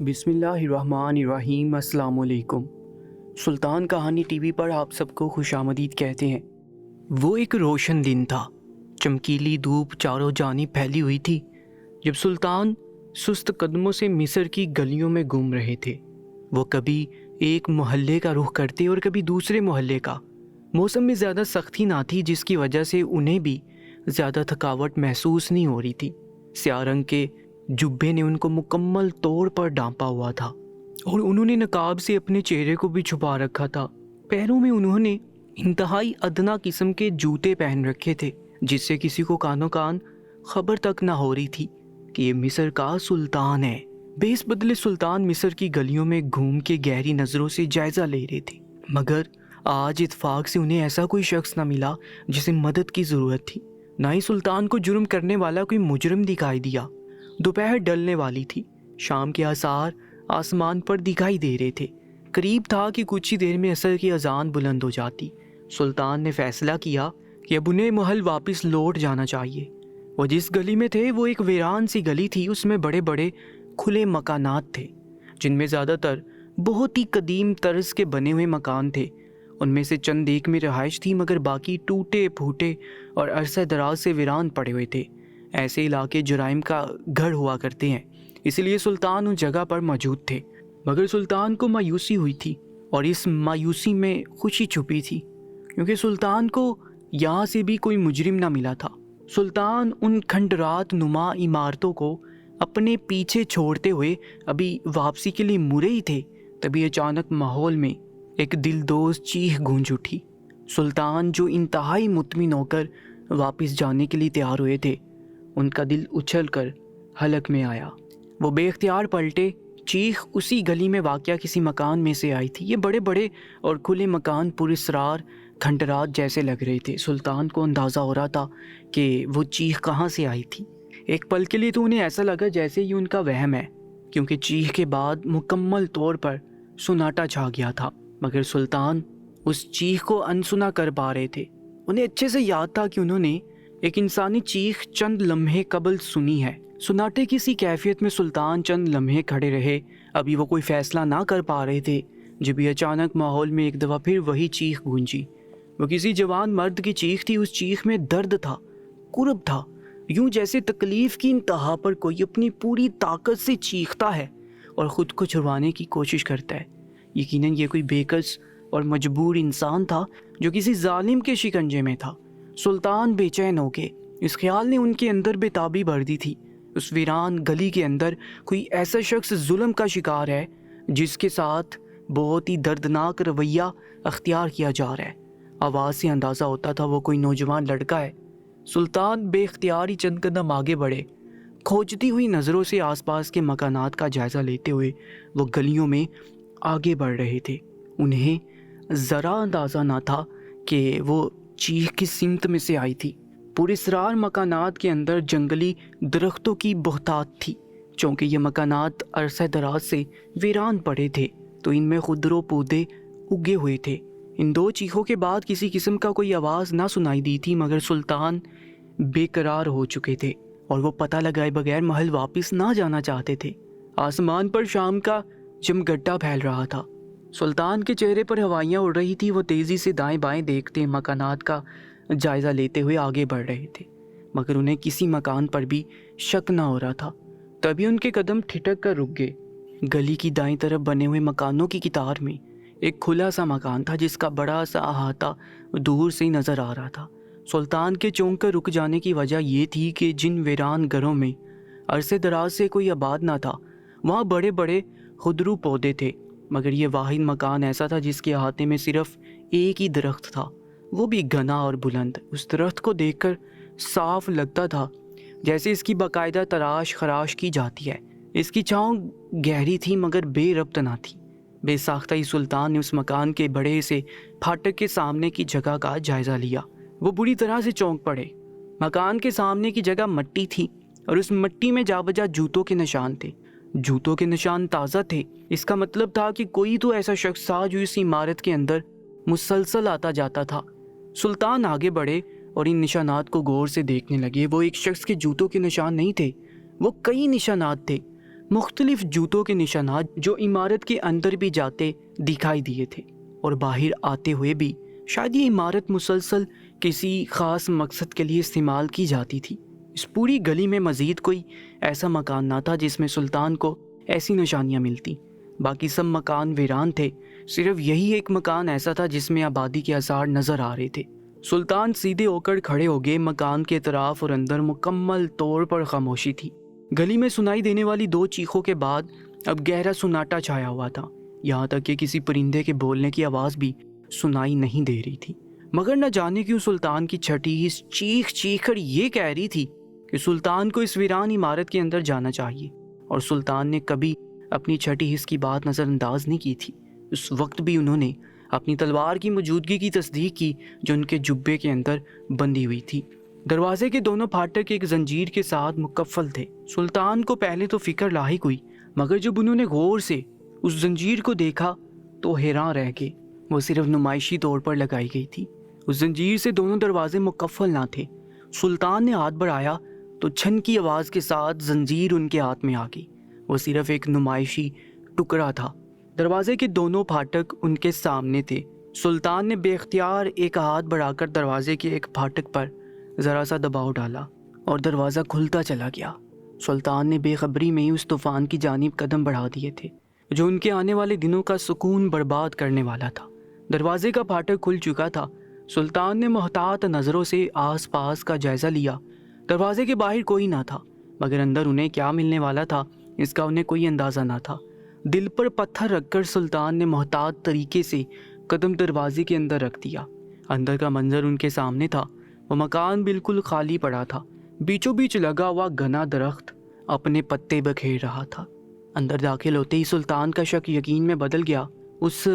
بسم اللہ الرحمن الرحیم۔ السلام علیکم۔ سلطان کہانی ٹی وی پر آپ سب کو خوش آمدید کہتے ہیں۔ وہ ایک روشن دن تھا، چمکیلی دھوپ چاروں جانب پھیلی ہوئی تھی جب سلطان سست قدموں سے مصر کی گلیوں میں گھوم رہے تھے۔ وہ کبھی ایک محلے کا رخ کرتے اور کبھی دوسرے محلے کا۔ موسم میں زیادہ سختی نہ تھی، جس کی وجہ سے انہیں بھی زیادہ تھکاوٹ محسوس نہیں ہو رہی تھی۔ سیاہ رنگ کے جبے نے ان کو مکمل طور پر ڈھانپا ہوا تھا اور انہوں نے نقاب سے اپنے چہرے کو بھی چھپا رکھا تھا۔ پیروں میں انہوں نے انتہائی ادنا قسم کے جوتے پہن رکھے تھے، جس سے کسی کو کانوں کان خبر تک نہ ہو رہی تھی کہ یہ مصر کا سلطان ہے۔ بیس بدلے سلطان مصر کی گلیوں میں گھوم کے گہری نظروں سے جائزہ لے رہے تھے، مگر آج اتفاق سے انہیں ایسا کوئی شخص نہ ملا جسے مدد کی ضرورت تھی۔ نہ ہی سلطان کو جرم کرنے والا کوئی مجرم دکھائی دیا۔ دوپہر ڈلنے والی تھی، شام کے آثار آسمان پر دکھائی دے رہے تھے۔ قریب تھا کہ کچھ ہی دیر میں عصر کی اذان بلند ہو جاتی۔ سلطان نے فیصلہ کیا کہ اب انہیں محل واپس لوٹ جانا چاہیے۔ وہ جس گلی میں تھے وہ ایک ویران سی گلی تھی۔ اس میں بڑے بڑے کھلے مکانات تھے، جن میں زیادہ تر بہت ہی قدیم طرز کے بنے ہوئے مکان تھے۔ ان میں سے چند ایک میں رہائش تھی، مگر باقی ٹوٹے پھوٹے اور عرصہ دراز سے ویران پڑے ہوئے تھے۔ ایسے علاقے جرائم کا گھر ہوا کرتے ہیں، اس لیے سلطان اس جگہ پر موجود تھے۔ مگر سلطان کو مایوسی ہوئی تھی، اور اس مایوسی میں خوشی چھپی تھی، کیونکہ سلطان کو یہاں سے بھی کوئی مجرم نہ ملا تھا۔ سلطان ان کھنڈرات نما عمارتوں کو اپنے پیچھے چھوڑتے ہوئے ابھی واپسی کے لیے مڑے ہی تھے، تبھی اچانک ماحول میں ایک دلدوز چیخ گونج اٹھی۔ سلطان جو انتہائی مطمئن ہو کر واپس جانے کے لیے تیار ہوئے تھے، ان کا دل اچھل کر حلق میں آیا۔ وہ بے اختیار پلٹے۔ چیخ اسی گلی میں واقع کسی مکان میں سے آئی تھی۔ یہ بڑے بڑے اور کھلے مکان پراسرار کھنڈرات جیسے لگ رہے تھے۔ سلطان کو اندازہ ہو رہا تھا کہ وہ چیخ کہاں سے آئی تھی۔ ایک پل کے لیے تو انہیں ایسا لگا جیسے یہ ان کا وہم ہے، کیونکہ چیخ کے بعد مکمل طور پر سناٹا چھا گیا تھا، مگر سلطان اس چیخ کو انسنا کر پا رہے تھے۔ انہیں اچھے سے یاد تھا کہ انہوں نے ایک انسانی چیخ چند لمحے قبل سنی ہے۔ سناٹے کی سی کیفیت میں سلطان چند لمحے کھڑے رہے۔ ابھی وہ کوئی فیصلہ نہ کر پا رہے تھے، جب بھی اچانک ماحول میں ایک دفعہ پھر وہی چیخ گونجی۔ وہ کسی جوان مرد کی چیخ تھی۔ اس چیخ میں درد تھا، کرب تھا، یوں جیسے تکلیف کی انتہا پر کوئی اپنی پوری طاقت سے چیختا ہے اور خود کو چھڑوانے کی کوشش کرتا ہے۔ یقیناً یہ کوئی بےکس اور مجبور انسان تھا جو کسی ظالم کے شکنجے میں تھا۔ سلطان بے چین ہو کے اس خیال نے ان کے اندر بے تابی بھر دی تھی، اس ویران گلی کے اندر کوئی ایسا شخص ظلم کا شکار ہے جس کے ساتھ بہت ہی دردناک رویہ اختیار کیا جا رہا ہے۔ آواز سے اندازہ ہوتا تھا وہ کوئی نوجوان لڑکا ہے۔ سلطان بے اختیار ہی چند قدم آگے بڑھے۔ کھوجتی ہوئی نظروں سے آس پاس کے مکانات کا جائزہ لیتے ہوئے وہ گلیوں میں آگے بڑھ رہے تھے۔ انہیں ذرا اندازہ نہ تھا کہ وہ چیخ کس سمت میں سے آئی تھی۔ پراسرار مکانات کے اندر جنگلی درختوں کی بہتات تھی، چونکہ یہ مکانات عرصہ دراز سے ویران پڑے تھے تو ان میں خضر پودے اگے ہوئے تھے۔ ان دو چیخوں کے بعد کسی قسم کا کوئی آواز نہ سنائی دی تھی، مگر سلطان بے قرار ہو چکے تھے اور وہ پتہ لگائے بغیر محل واپس نہ جانا چاہتے تھے۔ آسمان پر شام کا جمگٹا پھیل رہا تھا۔ سلطان کے چہرے پر ہوائیاں اڑ رہی تھی۔ وہ تیزی سے دائیں بائیں دیکھتے مکانات کا جائزہ لیتے ہوئے آگے بڑھ رہے تھے، مگر انہیں کسی مکان پر بھی شک نہ ہو رہا تھا۔ تبھی ان کے قدم ٹھٹک کر رک گئے۔ گلی کی دائیں طرف بنے ہوئے مکانوں کی قطار میں ایک کھلا سا مکان تھا، جس کا بڑا سا احاطہ دور سے نظر آ رہا تھا۔ سلطان کے چونک کر رک جانے کی وجہ یہ تھی کہ جن ویران گھروں میں عرصے دراز سے کوئی آباد نہ تھا، وہاں بڑے بڑے خضر پودے تھے، مگر یہ واحد مکان ایسا تھا جس کے احاطے میں صرف ایک ہی درخت تھا، وہ بھی گھنا اور بلند۔ اس درخت کو دیکھ کر صاف لگتا تھا جیسے اس کی باقاعدہ تراش خراش کی جاتی ہے۔ اس کی چھاؤں گہری تھی مگر بے ربط نہ تھی۔ بے ساختہ ہی سلطان نے اس مکان کے بڑے سے پھاٹک کے سامنے کی جگہ کا جائزہ لیا۔ وہ بری طرح سے چونک پڑے۔ مکان کے سامنے کی جگہ مٹی تھی اور اس مٹی میں جا بجا جوتوں کے نشان تھے۔ جوتوں کے نشان تازہ تھے۔ اس کا مطلب تھا کہ کوئی تو ایسا شخص تھا جو اس عمارت کے اندر مسلسل آتا جاتا تھا۔ سلطان آگے بڑھے اور ان نشانات کو غور سے دیکھنے لگے۔ وہ ایک شخص کے جوتوں کے نشان نہیں تھے، وہ کئی نشانات تھے۔ مختلف جوتوں کے نشانات جو عمارت کے اندر بھی جاتے دکھائی دیے تھے اور باہر آتے ہوئے بھی۔ شاید یہ عمارت مسلسل کسی خاص مقصد کے لیے استعمال کی جاتی تھی۔ اس پوری گلی میں مزید کوئی ایسا مکان نہ تھا جس میں سلطان کو ایسی نشانیاں ملتی۔ باقی سب مکان ویران تھے، صرف یہی ایک مکان ایسا تھا جس میں آبادی کے آثار نظر آ رہے تھے۔ سلطان سیدھے ہو کر کھڑے ہو گئے۔ مکان کے اطراف اور اندر مکمل طور پر خاموشی تھی۔ گلی میں سنائی دینے والی 2 چیخوں کے بعد اب گہرا سناٹا چھایا ہوا تھا، یہاں تک کہ کسی پرندے کے بولنے کی آواز بھی سنائی نہیں دے رہی تھی۔ مگر نہ جانے کیوں سلطان کی چھٹی حس چیخ چیخ کر یہ کہہ رہی تھی کہ سلطان کو اس ویران عمارت کے اندر جانا چاہیے، اور سلطان نے کبھی اپنی چھٹی حس کی بات نظر انداز نہیں کی تھی۔ اس وقت بھی انہوں نے اپنی تلوار کی موجودگی کی تصدیق کی جو ان کے جبے کے اندر بندھی ہوئی تھی۔ دروازے کے دونوں پھاٹک ایک زنجیر کے ساتھ مکفل تھے۔ سلطان کو پہلے تو فکر لاحق ہوئی، مگر جب انہوں نے غور سے اس زنجیر کو دیکھا تو حیران رہ گئے۔ وہ صرف نمائشی طور پر لگائی گئی تھی۔ اس زنجیر سے دونوں دروازے مکفل نہ تھے۔ سلطان نے ہاتھ بڑھایا تو چھن کی آواز کے ساتھ زنجیر ان کے ہاتھ میں آ گئی۔ وہ صرف ایک نمائشی ٹکڑا تھا۔ دروازے کے دونوں پھاٹک ان کے سامنے تھے۔ سلطان نے بے اختیار ایک ہاتھ بڑھا کر دروازے کے ایک پھاٹک پر ذرا سا دباؤ ڈالا اور دروازہ کھلتا چلا گیا۔ سلطان نے بے خبری میں ہی اس طوفان کی جانب قدم بڑھا دیے تھے جو ان کے آنے والے دنوں کا سکون برباد کرنے والا تھا۔ دروازے کا پھاٹک کھل چکا تھا۔ سلطان نے محتاط نظروں سے آس پاس کا جائزہ لیا۔ دروازے کے باہر کوئی نہ تھا، مگر اندر انہیں کیا ملنے والا تھا اس کا انہیں کوئی اندازہ نہ تھا۔ دل پر پتھر رکھ کر سلطان نے محتاط طریقے سے قدم دروازے کے اندر رکھ دیا۔ اندر کا منظر ان کے سامنے تھا۔ وہ مکان بالکل خالی پڑا تھا۔ بیچوں بیچ لگا ہوا گھنا درخت اپنے پتے بکھیر رہا تھا۔ اندر داخل ہوتے ہی سلطان کا شک یقین میں بدل گیا۔ اس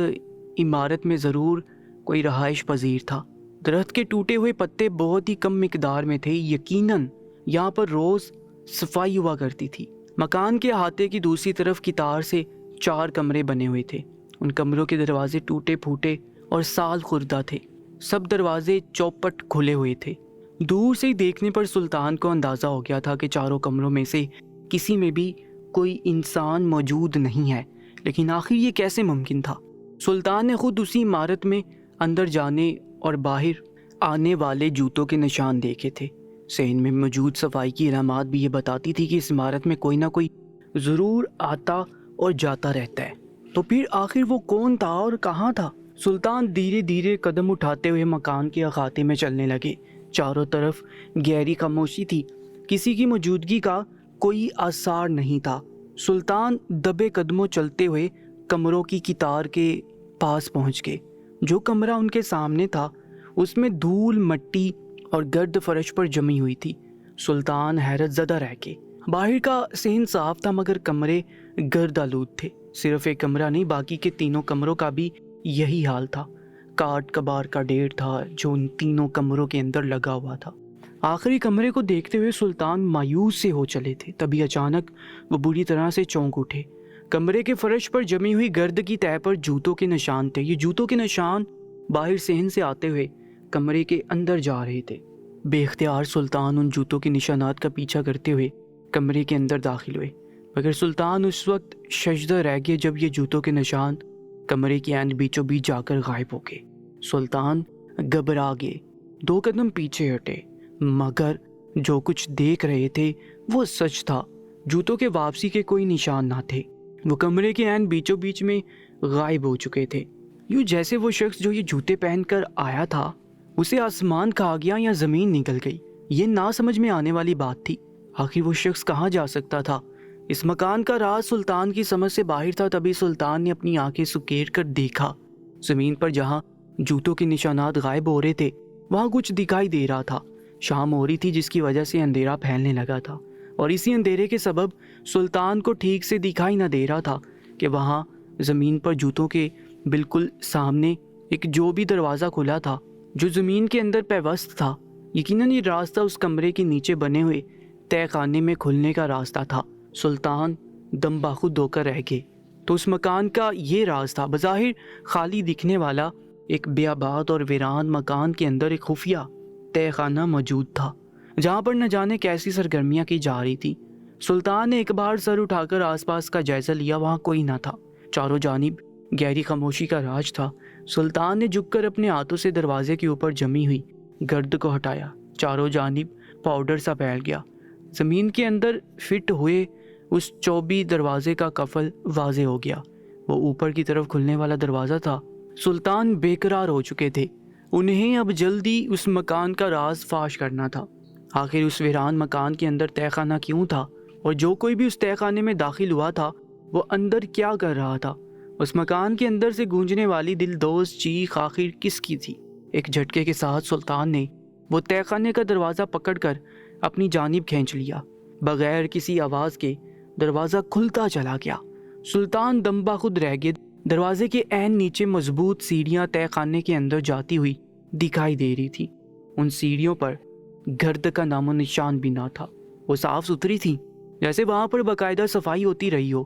عمارت میں ضرور کوئی رہائش پذیر تھا۔ درخت کے ٹوٹے ہوئے پتے بہت ہی کم مقدار میں تھے۔ یقیناً یہاں پر روز صفائی ہوا کرتی تھی۔ مکان کے احاطے کی دوسری طرف کی تار سے 4 کمرے بنے ہوئے تھے۔ ان کمروں کے دروازے ٹوٹے پھوٹے اور سال خوردہ تھے۔ سب دروازے چوپٹ کھلے ہوئے تھے۔ دور سے ہی دیکھنے پر سلطان کو اندازہ ہو گیا تھا کہ چاروں کمروں میں سے کسی میں بھی کوئی انسان موجود نہیں ہے، لیکن آخر یہ کیسے ممکن تھا؟ سلطان نے خود اسی عمارت میں اندر جانے اور باہر آنے والے جوتوں کے نشان دیکھے تھے۔ صحن میں موجود صفائی کی علامات بھی یہ بتاتی تھی کہ اس عمارت میں کوئی نہ کوئی ضرور آتا اور جاتا رہتا ہے۔ تو پھر آخر وہ کون تھا اور کہاں تھا؟ سلطان دھیرے دھیرے قدم اٹھاتے ہوئے مکان کے احاطے میں چلنے لگے۔ چاروں طرف گہری خاموشی تھی، کسی کی موجودگی کا کوئی آثار نہیں تھا۔ سلطان دبے قدموں چلتے ہوئے کمروں کی قطار کے پاس پہنچ گئے۔ جو کمرہ ان کے سامنے تھا اس میں دھول، مٹی اور گرد فرش پر جمی ہوئی تھی۔ سلطان حیرت زدہ رہ گئے۔ باہر کا صحن صاف تھا مگر کمرے گرد آلود تھے۔ صرف ایک کمرہ نہیں، باقی کے تینوں کمروں کا بھی یہی حال تھا۔ کاٹ کباڑ کا ڈھیر تھا جو ان تینوں کمروں کے اندر لگا ہوا تھا۔ آخری کمرے کو دیکھتے ہوئے سلطان مایوس سے ہو چلے تھے، تبھی اچانک وہ بری طرح سے چونک اٹھے۔ کمرے کے فرش پر جمی ہوئی گرد کی تہہ پر جوتوں کے نشان تھے۔ یہ جوتوں کے نشان باہر صحن سے آتے ہوئے کمرے کے اندر جا رہے تھے۔ بے اختیار سلطان ان جوتوں کے نشانات کا پیچھا کرتے ہوئے کمرے کے اندر داخل ہوئے، مگر سلطان اس وقت ششدر رہ گئے جب یہ جوتوں کے نشان کمرے کے اند بیچوں بیچ جا کر غائب ہو گئے۔ سلطان گھبرا گئے، 2 قدم پیچھے ہٹے، مگر جو کچھ دیکھ رہے تھے وہ سچ تھا۔ جوتوں کے واپسی کے کوئی نشان نہ تھے، وہ کمرے کے اند بیچوں بیچ میں غائب ہو چکے تھے، یوں جیسے وہ شخص جو یہ جوتے پہن کر آیا تھا اسے آسمان کھا گیا یا زمین نگل گئی۔ یہ نہ سمجھ میں آنے والی بات تھی۔ آخر وہ شخص کہاں جا سکتا تھا؟ اس مکان کا راز سلطان کی سمجھ سے باہر تھا۔ تبھی سلطان نے اپنی آنکھیں سکیر کر دیکھا، زمین پر جہاں جوتوں کے نشانات غائب ہو رہے تھے وہاں کچھ دکھائی دے رہا تھا۔ شام ہو رہی تھی جس کی وجہ سے اندھیرا پھیلنے لگا تھا، اور اسی اندھیرے کے سبب سلطان کو ٹھیک سے دکھائی نہ دے رہا تھا کہ وہاں زمین پر جوتوں کے بالکل سامنے ایک جو بھی دروازہ کھلا تھا جو زمین کے اندر پیوست تھا۔ یقیناً یہ راستہ اس کمرے کے نیچے بنے ہوئے تہہ خانے میں کھلنے کا راستہ تھا۔ سلطان دم باخود ہو کر رہ گئے۔ تو اس مکان کا یہ راز تھا۔ بظاہر خالی دکھنے والا ایک بیاباد اور ویران مکان کے اندر ایک خفیہ تہہ خانہ موجود تھا، جہاں پر نہ جانے کیسی سرگرمیاں کی جا رہی تھی۔ سلطان نے ایک بار سر اٹھا کر آس پاس کا جائزہ لیا، وہاں کوئی نہ تھا، چاروں جانب گہری خاموشی کا راج تھا۔ سلطان نے جھک کر اپنے ہاتھوں سے دروازے کے اوپر جمی ہوئی گرد کو ہٹایا، چاروں جانب پاؤڈر سا پھیل گیا۔ زمین کے اندر فٹ ہوئے اس چوبی دروازے کا قفل واضح ہو گیا، وہ اوپر کی طرف کھلنے والا دروازہ تھا۔ سلطان بے قرار ہو چکے تھے، انہیں اب جلدی اس مکان کا راز فاش کرنا تھا۔ آخر اس ویران مکان کے اندر تہہ خانہ کیوں تھا، اور جو کوئی بھی اس تہہ خانے میں داخل ہوا تھا وہ اندر کیا کر رہا تھا؟ اس مکان کے اندر سے گونجنے والی دلدوز چیخ آخر کس کی تھی؟ ایک جھٹکے کے ساتھ سلطان نے وہ تہہ خانے کا دروازہ پکڑ کر اپنی جانب کھینچ لیا۔ بغیر کسی آواز کے دروازہ کھلتا چلا گیا۔ سلطان دم بخود رہ گئے۔ دروازے کے عین نیچے مضبوط سیڑھیاں تہہ خانے کے اندر جاتی ہوئی دکھائی دے رہی تھی۔ ان سیڑھیوں پر گرد کا نام و نشان بھی نہ تھا، وہ صاف ستھری تھی، جیسے وہاں پر باقاعدہ صفائی ہوتی رہی ہو۔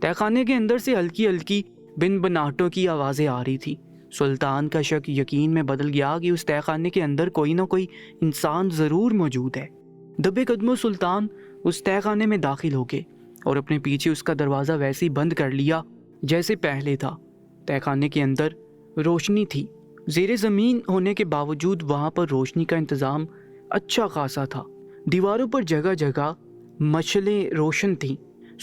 تہہ خانے کے اندر سے ہلکی ہلکی بن بناٹوں کی آوازیں آ رہی تھی۔ سلطان کا شک یقین میں بدل گیا کہ اس تہہ خانے کے اندر کوئی نہ کوئی انسان ضرور موجود ہے۔ دبے قدموں سلطان اس تہہ خانے میں داخل ہو گئے اور اپنے پیچھے اس کا دروازہ ویسے ہی بند کر لیا جیسے پہلے تھا۔ تہہ خانے کے اندر روشنی تھی، زیر زمین ہونے کے باوجود وہاں پر روشنی کا انتظام اچھا خاصا تھا۔ دیواروں پر جگہ جگہ مشعلیں روشن تھیں۔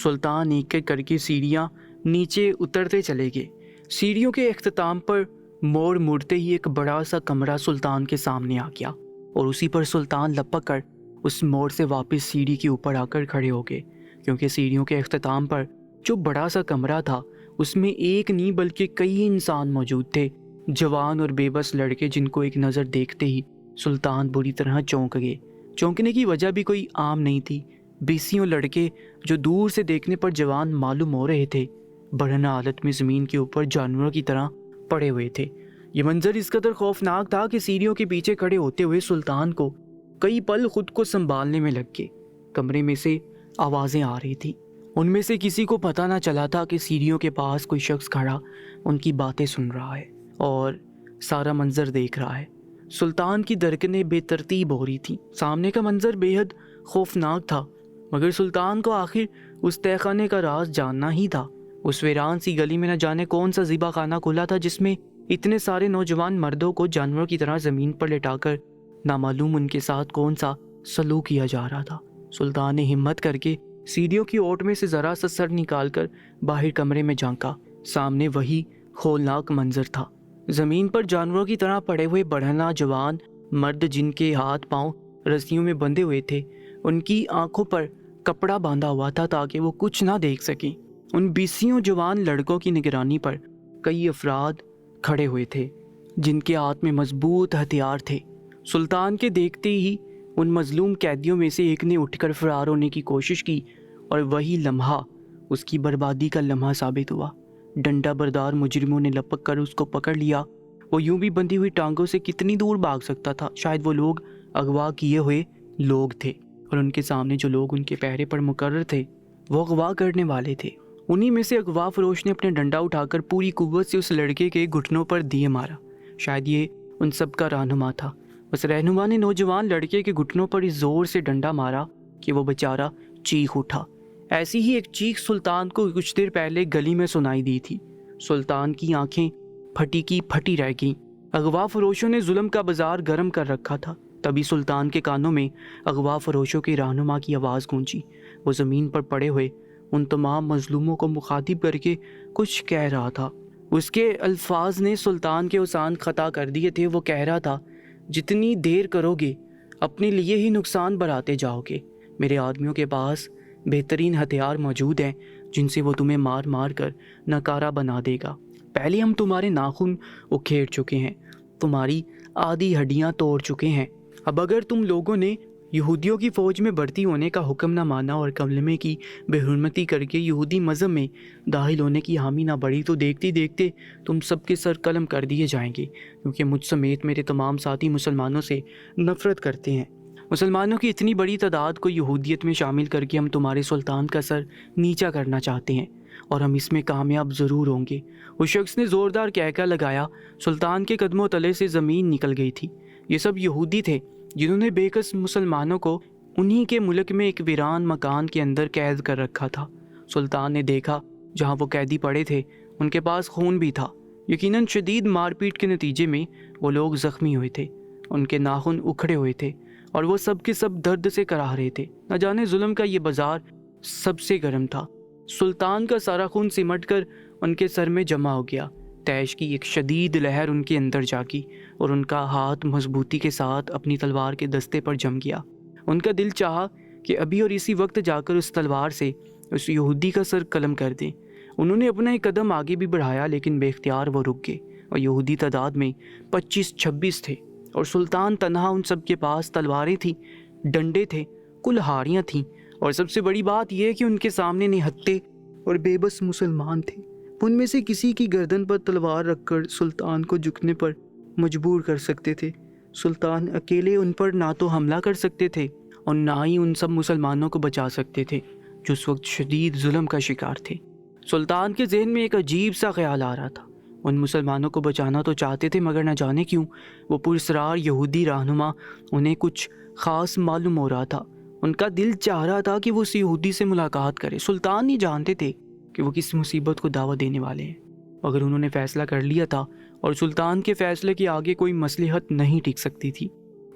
سلطان ایک ایک کر کے سیڑھیاں نیچے اترتے چلے گئے۔ سیڑھیوں کے اختتام پر موڑ مڑتے ہی ایک بڑا سا کمرہ سلطان کے سامنے آ گیا، اور اسی پر سلطان لپک کر اس موڑ سے واپس سیڑھی کے اوپر آ کر کھڑے ہو گئے، کیونکہ سیڑھیوں کے اختتام پر جو بڑا سا کمرہ تھا اس میں ایک نہیں بلکہ کئی انسان موجود تھے، جوان اور بے بس لڑکے جن کو ایک نظر دیکھتے ہی سلطان بری طرح چونک گئے۔ چونکنے کی وجہ بھی کوئی عام نہیں تھی، بیسیوں لڑکے جو دور سے دیکھنے پر جوان معلوم ہو رہے تھے، برہنہ حالت میں زمین کے اوپر جانوروں کی طرح پڑے ہوئے تھے۔ یہ منظر اس قدر خوفناک تھا کہ سیڑھیوں کے پیچھے کھڑے ہوتے ہوئے سلطان کو کئی پل خود کو سنبھالنے میں لگ گئے۔ کمرے میں سے آوازیں آ رہی تھیں، ان میں سے کسی کو پتہ نہ چلا تھا کہ سیڑھیوں کے پاس کوئی شخص کھڑا ان کی باتیں سن رہا ہے اور سارا منظر دیکھ رہا ہے۔ سلطان کی دھڑکنیں بے ترتیب ہو رہی تھیں۔ سامنے کا منظر بے حد خوفناک تھا، مگر سلطان کو آخر اس تہہ خانے کا راز جاننا ہی تھا۔ اس ویران سی گلی میں نہ جانے کون سا ذبح خانہ کھلا تھا جس میں اتنے سارے نوجوان مردوں کو جانوروں کی طرح زمین پر لٹا کر نامعلوم ان کے ساتھ کون سا سلوک کیا جا رہا تھا۔ سلطان نے ہمت کر کے سیڑھیوں کی اوٹ میں سے ذرا سا سر نکال کر باہر کمرے میں جھانکا۔ سامنے وہی ہولناک منظر تھا، زمین پر جانوروں کی طرح پڑے ہوئے برہنہ جوان مرد جن کے ہاتھ پاؤں رسیوں میں بندھے ہوئے تھے، ان کی آنکھوں پر کپڑا باندھا ہوا تھا تاکہ وہ کچھ نہ دیکھ سکیں۔ ان بیسیوں جوان لڑکوں کی نگرانی پر کئی افراد کھڑے ہوئے تھے جن کے ہاتھ میں مضبوط ہتھیار تھے۔ سلطان کے دیکھتے ہی ان مظلوم قیدیوں میں سے ایک نے اٹھ کر فرار ہونے کی کوشش کی، اور وہی لمحہ اس کی بربادی کا لمحہ ثابت ہوا۔ ڈنڈا بردار مجرموں نے لپک کر اس کو پکڑ لیا۔ وہ یوں بھی بندھی ہوئی ٹانگوں سے کتنی دور بھاگ سکتا تھا؟ شاید وہ لوگ اغوا کیے ہوئے لوگ تھے، اور ان کے سامنے جو لوگ ان کے پہرے پر مقرر تھے وہ اغوا کرنے والے تھے۔ انہی میں سے اغوا فروش نے اپنے ڈنڈا اٹھا کر پوری قوت سے اس لڑکے کے گھٹنوں پر دیے مارا۔ شاید یہ ان سب کا رہنما تھا۔ اس رہنما نے نوجوان لڑکے کے گھٹنوں پر اس زور سے ڈنڈا مارا کہ وہ بیچارہ چیخ اٹھا۔ ایسی ہی ایک چیخ سلطان کو کچھ دیر پہلے گلی میں سنائی دی تھی۔ سلطان کی آنکھیں پھٹی کی پھٹی رہ گئیں۔ اغوا فروشوں نے ظلم کا بازار گرم کر رکھا تھا۔ تبھی سلطان کے کانوں میں اغوا فروشوں کے رہنما کی آواز گونجی۔ وہ زمین پر پڑے ہوئے ان تمام مظلوموں کو مخاطب کر کے کچھ کہہ رہا تھا۔ اس کے الفاظ نے سلطان کے اوزان خطا کر دیے تھے۔ وہ کہہ رہا تھا، جتنی دیر کرو گے اپنے لیے ہی نقصان بڑھاتے جاؤ گے۔ میرے آدمیوں کے پاس بہترین ہتھیار موجود ہیں جن سے وہ تمہیں مار مار کر ناکارہ بنا دے گا۔ پہلے ہم تمہارے ناخن اکھیڑ چکے ہیں، تمہاری آدھی ہڈیاں توڑ چکے ہیں۔ اب اگر تم لوگوں نے یہودیوں کی فوج میں بھرتی ہونے کا حکم نہ مانا اور کلمے کی بے حرمتی کر کے یہودی مذہب میں داخل ہونے کی حامی نہ بڑھی تو دیکھتے دیکھتے تم سب کے سر قلم کر دیے جائیں گے، کیونکہ مجھ سمیت میرے تمام ساتھی مسلمانوں سے نفرت کرتے ہیں۔ مسلمانوں کی اتنی بڑی تعداد کو یہودیت میں شامل کر کے ہم تمہارے سلطان کا سر نیچا کرنا چاہتے ہیں، اور ہم اس میں کامیاب ضرور ہوں گے۔ اس شخص نے زوردار کہکہ لگایا۔ سلطان کے قدموں تلے سے زمین نکل گئی تھی۔ یہ سب یہودی تھے جنہوں نے بے کس مسلمانوں کو انہی کے ملک میں ایک ویران مکان کے اندر قید کر رکھا تھا۔ سلطان نے دیکھا جہاں وہ قیدی پڑے تھے ان کے پاس خون بھی تھا۔ یقیناً شدید مار پیٹ کے نتیجے میں وہ لوگ زخمی ہوئے تھے، ان کے ناخن اکھڑے ہوئے تھے اور وہ سب کے سب درد سے کراہ رہے تھے۔ نہ جانے ظلم کا یہ بازار سب سے گرم تھا۔ سلطان کا سارا خون سمٹ کر ان کے سر میں جمع ہو گیا۔ تیش کی ایک شدید لہر ان کے اندر جاگی اور ان کا ہاتھ مضبوطی کے ساتھ اپنی تلوار کے دستے پر جم گیا۔ ان کا دل چاہا کہ ابھی اور اسی وقت جا کر اس تلوار سے اس یہودی کا سر قلم کر دیں۔ انہوں نے اپنا ایک قدم آگے بھی بڑھایا لیکن بے اختیار وہ رک گئے، اور یہودی تعداد میں 25-26 تھے اور سلطان تنہا۔ ان سب کے پاس تلواریں تھیں، ڈنڈے تھے، کلہاڑیاں تھیں، اور سب سے بڑی بات یہ کہ ان کے سامنے نہتے اور بے بس مسلمان تھے۔ ان میں سے کسی کی گردن پر تلوار رکھ کر سلطان کو جھکنے پر مجبور کر سکتے تھے۔ سلطان اکیلے ان پر نہ تو حملہ کر سکتے تھے اور نہ ہی ان سب مسلمانوں کو بچا سکتے تھے جو اس وقت شدید ظلم کا شکار تھے۔ سلطان کے ذہن میں ایک عجیب سا خیال آ رہا تھا۔ ان مسلمانوں کو بچانا تو چاہتے تھے مگر نہ جانے کیوں وہ پراسرار یہودی رہنما انہیں کچھ خاص معلوم ہو رہا تھا۔ ان کا دل چاہ رہا تھا کہ وہ اس یہودی سے ملاقات کرے۔ سلطان نہیں جانتے تھے کہ وہ کس مصیبت کو دعوت دینے والے ہیں، اگر انہوں نے فیصلہ کر لیا تھا اور سلطان کے فیصلے کے آگے کوئی مصلحت نہیں ٹک سکتی تھی۔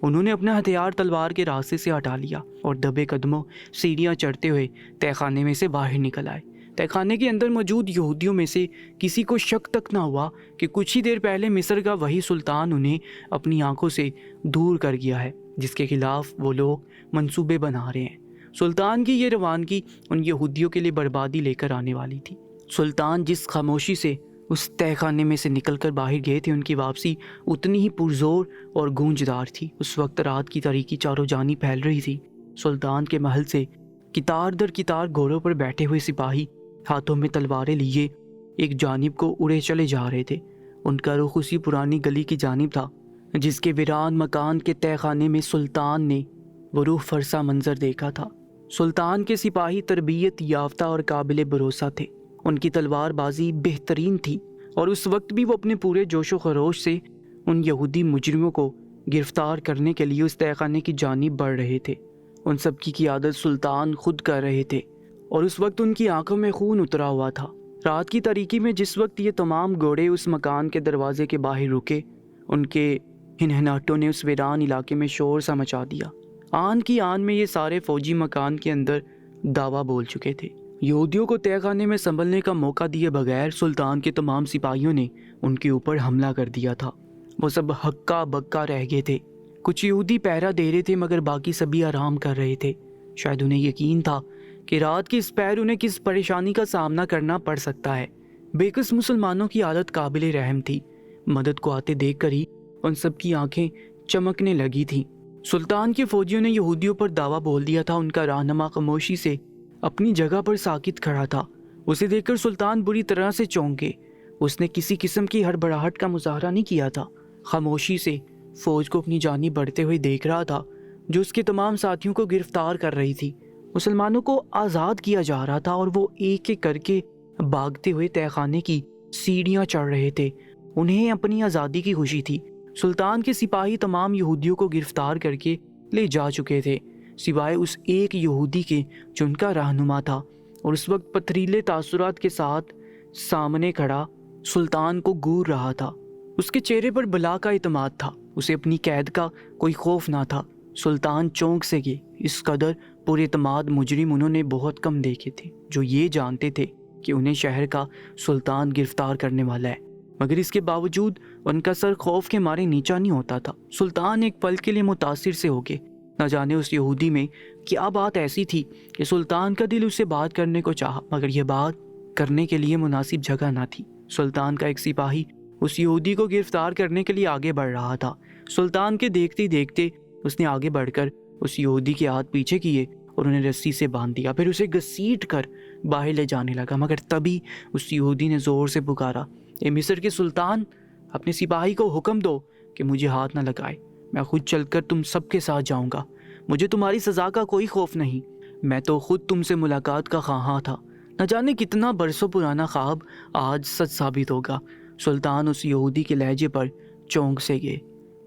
انہوں نے اپنا ہتھیار تلوار کے راستے سے ہٹا لیا اور دبے قدموں سیڑھیاں چڑھتے ہوئے تہہ خانے میں سے باہر نکل آئے۔ تہہ خانے کے اندر موجود یہودیوں میں سے کسی کو شک تک نہ ہوا کہ کچھ ہی دیر پہلے مصر کا وہی سلطان انہیں اپنی آنکھوں سے دور کر گیا ہے جس کے خلاف وہ لوگ منصوبے بنا رہے ہیں۔ سلطان کی یہ روانگی ان یہودیوں کے لیے بربادی لے کر آنے والی تھی۔ سلطان جس خاموشی سے اس تہہ خانے میں سے نکل کر باہر گئے تھے ان کی واپسی اتنی ہی پرزور اور گونجدار تھی۔ اس وقت رات کی تاریکی چاروں جانب پھیل رہی تھی۔ سلطان کے محل سے قطار در قطار گھوڑوں پر بیٹھے ہوئے سپاہی ہاتھوں میں تلواریں لیے ایک جانب کو اڑے چلے جا رہے تھے۔ ان کا رخ اسی پرانی گلی کی جانب تھا جس کے ویران مکان کے تہہ خانے میں سلطان نے وہ روح فرسا منظر دیکھا تھا۔ سلطان کے سپاہی تربیت یافتہ اور قابل بھروسہ تھے، ان کی تلوار بازی بہترین تھی، اور اس وقت بھی وہ اپنے پورے جوش و خروش سے ان یہودی مجرموں کو گرفتار کرنے کے لیے اس تہہ خانے کی جانب بڑھ رہے تھے۔ ان سب کی قیادت سلطان خود کر رہے تھے، اور اس وقت ان کی آنکھوں میں خون اترا ہوا تھا۔ رات کی تاریکی میں جس وقت یہ تمام گھوڑے اس مکان کے دروازے کے باہر رکے، ان کے ہنہناٹوں نے اس ویران علاقے میں شور سا مچا دیا۔ آن کی آن میں یہ سارے فوجی مکان کے اندر دعویٰ بول چکے تھے۔ یہودیوں کو تہہ خانے میں سنبھلنے کا موقع دیے بغیر سلطان کے تمام سپاہیوں نے ان کے اوپر حملہ کر دیا تھا۔ وہ سب ہکا بکا رہ گئے تھے۔ کچھ یہودی پہرا دے رہے تھے مگر باقی سبھی آرام کر رہے تھے۔ شاید انہیں یقین تھا کہ رات کی اس پہر انہیں کس پریشانی کا سامنا کرنا پڑ سکتا ہے۔ بے کس مسلمانوں کی حالت قابل رحم تھی۔ مدد کو آتے دیکھ کر ہی ان سب کی آنکھیں چمکنے لگی تھیں۔ سلطان کے فوجیوں نے یہودیوں پر دعویٰ بول دیا تھا۔ ان کا رہنما خاموشی سے اپنی جگہ پر ساکت کھڑا تھا۔ اسے دیکھ کر سلطان بری طرح سے چونک گئے۔ اس نے کسی قسم کی ہڑبڑاہٹ کا مظاہرہ نہیں کیا تھا، خاموشی سے فوج کو اپنی جانب بڑھتے ہوئے دیکھ رہا تھا جو اس کے تمام ساتھیوں کو گرفتار کر رہی تھی۔ مسلمانوں کو آزاد کیا جا رہا تھا اور وہ ایک ایک کر کے بھاگتے ہوئے تہہ خانے کی سیڑھیاں چڑھ رہے تھے۔ انہیں اپنی آزادی کی خوشی تھی۔ سلطان کے سپاہی تمام یہودیوں کو گرفتار کر کے لے جا چکے تھے سوائے اس ایک یہودی کے جو ان کا رہنما تھا، اور اس وقت پتھریلے تاثرات کے ساتھ سامنے کھڑا سلطان کو گور رہا تھا۔ اس کے چہرے پر بلا کا اعتماد تھا، اسے اپنی قید کا کوئی خوف نہ تھا۔ سلطان چونک سے گئے۔ اس قدر پر اعتماد مجرم انہوں نے بہت کم دیکھے تھے جو یہ جانتے تھے کہ انہیں شہر کا سلطان گرفتار کرنے والا ہے، مگر اس کے باوجود ان کا سر خوف کے مارے نیچا نہیں ہوتا تھا۔ سلطان ایک پل کے لیے متاثر سے ہو گئے۔ نہ جانے اس یہودی میں کیا بات ایسی تھی کہ سلطان کا دل اس سے بات کرنے کو چاہا، مگر یہ بات کرنے کے لیے مناسب جگہ نہ تھی۔ سلطان کا ایک سپاہی اس یہودی کو گرفتار کرنے کے لیے آگے بڑھ رہا تھا۔ سلطان کے دیکھتے دیکھتے اس نے آگے بڑھ کر اس یہودی کے ہاتھ پیچھے کیے اور انہیں رسی سے باندھ دیا، پھر اسے گھسیٹ کر باہر لے جانے لگا، مگر تبھی اس یہودی نے زور سے پکارا، اے مصر کے سلطان، اپنے سپاہی کو حکم دو کہ مجھے ہاتھ نہ لگائے، میں خود چل کر تم سب کے ساتھ جاؤں گا، مجھے تمہاری سزا کا کوئی خوف نہیں، میں تو خود تم سے ملاقات کا خواہاں تھا، نہ جانے کتنا برسوں پرانا خواب آج سچ ثابت ہوگا۔ سلطان اس یہودی کے لہجے پر چونک سے گئے۔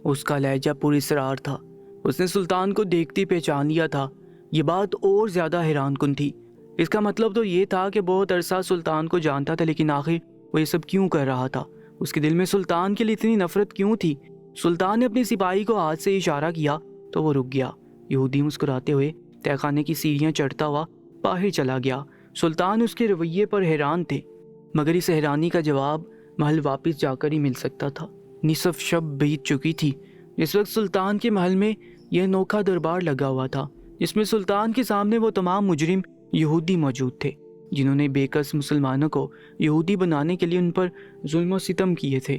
اس کا لہجہ پر اسرار تھا۔ اس نے سلطان کو دیکھتے پہچان لیا تھا یہ بات اور زیادہ حیران کن تھی۔ اس کا مطلب تو یہ تھا کہ بہت عرصہ سلطان کو جانتا تھا، لیکن آخر وہ یہ سب کیوں کر رہا تھا؟ اس کے دل میں سلطان کے لیے اتنی نفرت کیوں تھی؟ سلطان نے اپنے سپاہی کو ہاتھ سے اشارہ کیا تو وہ رک گیا۔ یہودی مسکراتے ہوئے تہہ خانے کی سیڑھیاں چڑھتا ہوا باہر چلا گیا۔ سلطان اس کے رویے پر حیران تھے، مگر اس حیرانی کا جواب محل واپس جا کر ہی مل سکتا تھا۔ نصف شب بیت چکی تھی اس وقت سلطان کے محل میں یہ انوکھا دربار لگا ہوا تھا، جس میں سلطان کے سامنے وہ تمام مجرم یہودی موجود تھے جنہوں نے بے کس مسلمانوں کو یہودی بنانے کے لیے ان پر ظلم و ستم کیے تھے۔